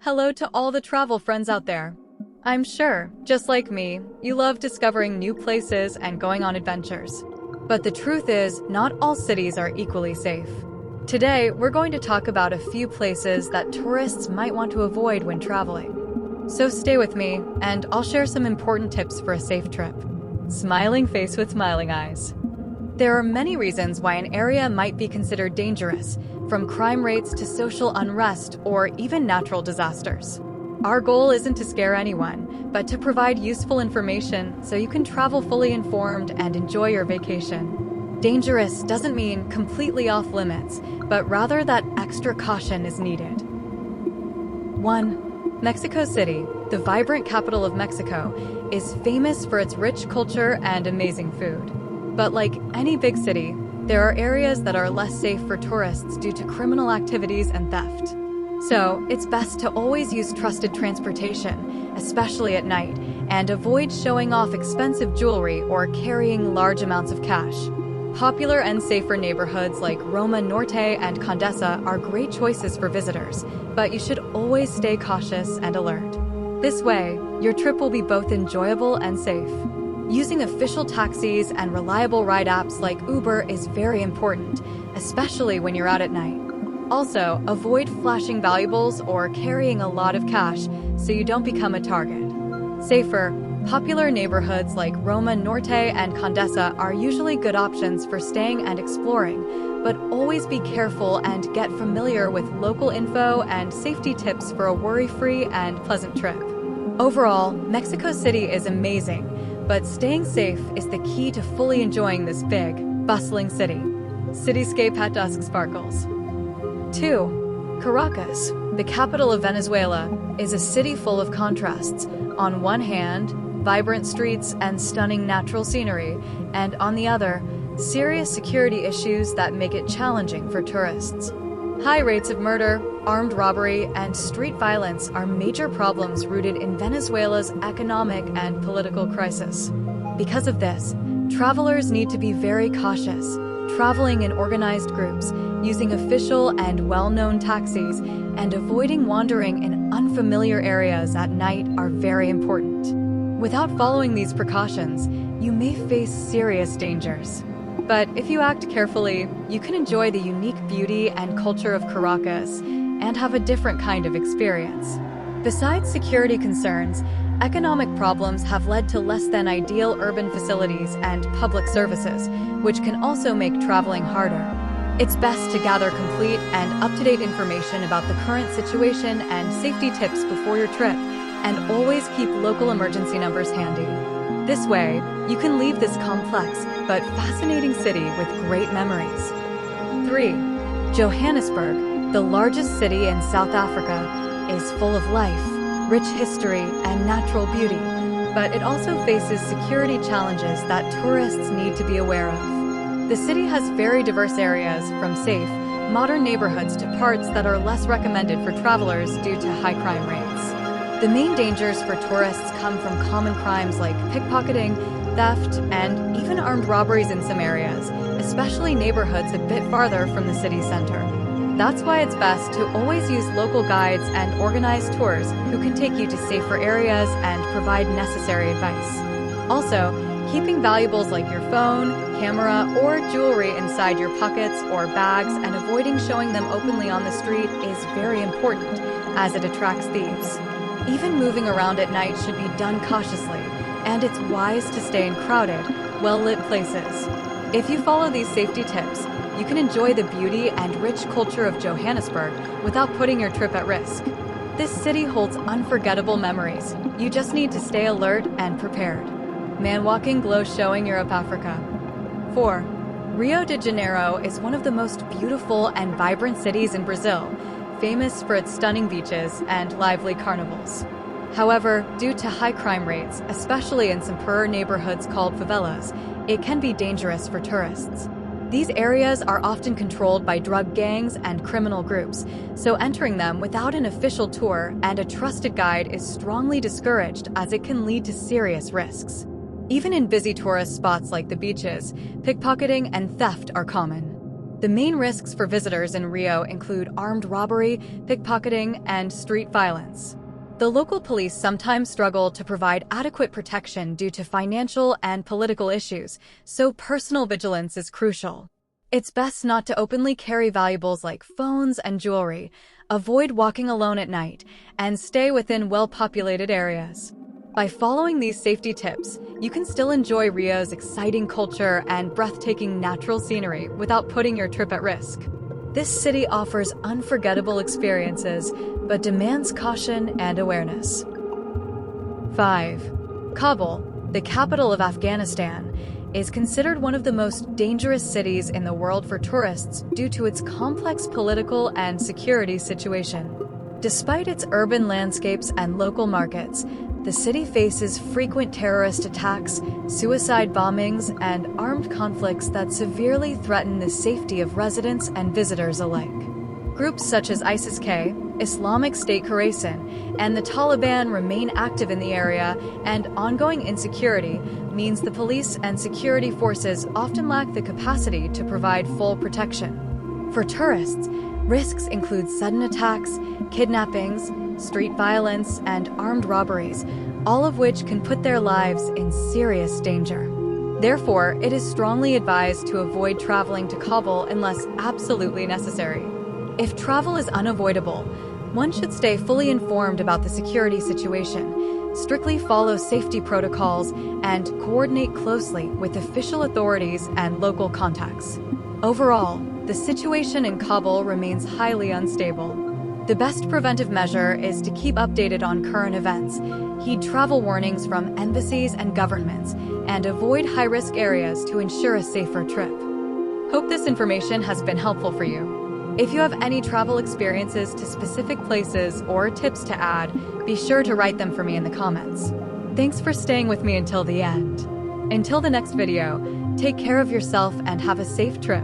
Hello to all the travel friends out there. I'm sure, just like me, you love discovering new places and going on adventures. But the truth is, not all cities are equally safe. Today, we're going to talk about a few places that tourists might want to avoid when traveling. So stay with me, and I'll share some important tips for a safe trip. Smiling face with smiling eyes. There are many reasons why an area might be considered dangerous, from crime rates to social unrest or even natural disasters. Our goal isn't to scare anyone, but to provide useful information so you can travel fully informed and enjoy your vacation. Dangerous doesn't mean completely off limits, but rather that extra caution is needed. 1. Mexico City, the vibrant capital of Mexico, is famous for its rich culture and amazing food. But like any big city, there are areas that are less safe for tourists due to criminal activities and theft. So, it's best to always use trusted transportation, especially at night, and avoid showing off expensive jewelry or carrying large amounts of cash. Popular and safer neighborhoods like Roma Norte and Condesa are great choices for visitors, but you should always stay cautious and alert. This way, your trip will be both enjoyable and safe. Using official taxis and reliable ride apps like Uber is very important, especially when you're out at night. Also, avoid flashing valuables or carrying a lot of cash so you don't become a target. Safer, popular neighborhoods like Roma Norte and Condesa are usually good options for staying and exploring, but always be careful and get familiar with local info and safety tips for a worry-free and pleasant trip. Overall, Mexico City is amazing, but staying safe is the key to fully enjoying this big, bustling city. Cityscape at dusk sparkles. 2. Caracas, the capital of Venezuela, is a city full of contrasts. On one hand, vibrant streets and stunning natural scenery, and on the other, serious security issues that make it challenging for tourists. High rates of murder, armed robbery, and street violence are major problems rooted in Venezuela's economic and political crisis. Because of this, travelers need to be very cautious, traveling in organized groups, using official and well-known taxis, and avoiding wandering in unfamiliar areas at night are very important. Without following these precautions, you may face serious dangers. But if you act carefully, you can enjoy the unique beauty and culture of Caracas and have a different kind of experience. Besides security concerns, economic problems have led to less than ideal urban facilities and public services, which can also make traveling harder. It's best to gather complete and up-to-date information about the current situation and safety tips before your trip, and always keep local emergency numbers handy. This way, you can leave this complex but fascinating city with great memories. 3. Johannesburg, the largest city in South Africa, is full of life, rich history, and natural beauty, but it also faces security challenges that tourists need to be aware of. The city has very diverse areas, from safe, modern neighborhoods to parts that are less recommended for travelers due to high crime rates. The main dangers for tourists come from common crimes like pickpocketing, theft, and even armed robberies in some areas, especially neighborhoods a bit farther from the city center. That's why it's best to always use local guides and organized tours who can take you to safer areas and provide necessary advice. Also, keeping valuables like your phone, camera, or jewelry inside your pockets or bags and avoiding showing them openly on the street is very important, as it attracts thieves. Even moving around at night should be done cautiously, and it's wise to stay in crowded, well-lit places. If you follow these safety tips, you can enjoy the beauty and rich culture of Johannesburg without putting your trip at risk. This city holds unforgettable memories. You just need to stay alert and prepared. Man-walking glow showing Europe, Africa. 4. Rio de Janeiro is one of the most beautiful and vibrant cities in Brazil, famous for its stunning beaches and lively carnivals. However, due to high crime rates, especially in some poorer neighborhoods called favelas, it can be dangerous for tourists. These areas are often controlled by drug gangs and criminal groups, so entering them without an official tour and a trusted guide is strongly discouraged as it can lead to serious risks. Even in busy tourist spots like the beaches, pickpocketing and theft are common. The main risks for visitors in Rio include armed robbery, pickpocketing, and street violence. The local police sometimes struggle to provide adequate protection due to financial and political issues, so personal vigilance is crucial. It's best not to openly carry valuables like phones and jewelry, avoid walking alone at night, and stay within well-populated areas. By following these safety tips, you can still enjoy Rio's exciting culture and breathtaking natural scenery without putting your trip at risk. This city offers unforgettable experiences, but demands caution and awareness. 5. Kabul, the capital of Afghanistan, is considered one of the most dangerous cities in the world for tourists due to its complex political and security situation. Despite its urban landscapes and local markets, the city faces frequent terrorist attacks, suicide bombings, and armed conflicts that severely threaten the safety of residents and visitors alike. Groups such as ISIS-K, Islamic State Khorasan, and the Taliban remain active in the area, and ongoing insecurity means the police and security forces often lack the capacity to provide full protection. For tourists, risks include sudden attacks, kidnappings, street violence, and armed robberies, all of which can put their lives in serious danger. Therefore, it is strongly advised to avoid traveling to Kabul unless absolutely necessary. If travel is unavoidable, one should stay fully informed about the security situation, strictly follow safety protocols, and coordinate closely with official authorities and local contacts. Overall, the situation in Kabul remains highly unstable. The best preventive measure is to keep updated on current events, heed travel warnings from embassies and governments, and avoid high-risk areas to ensure a safer trip. Hope this information has been helpful for you. If you have any travel experiences to specific places or tips to add, be sure to write them for me in the comments. Thanks for staying with me until the end. Until the next video, take care of yourself and have a safe trip.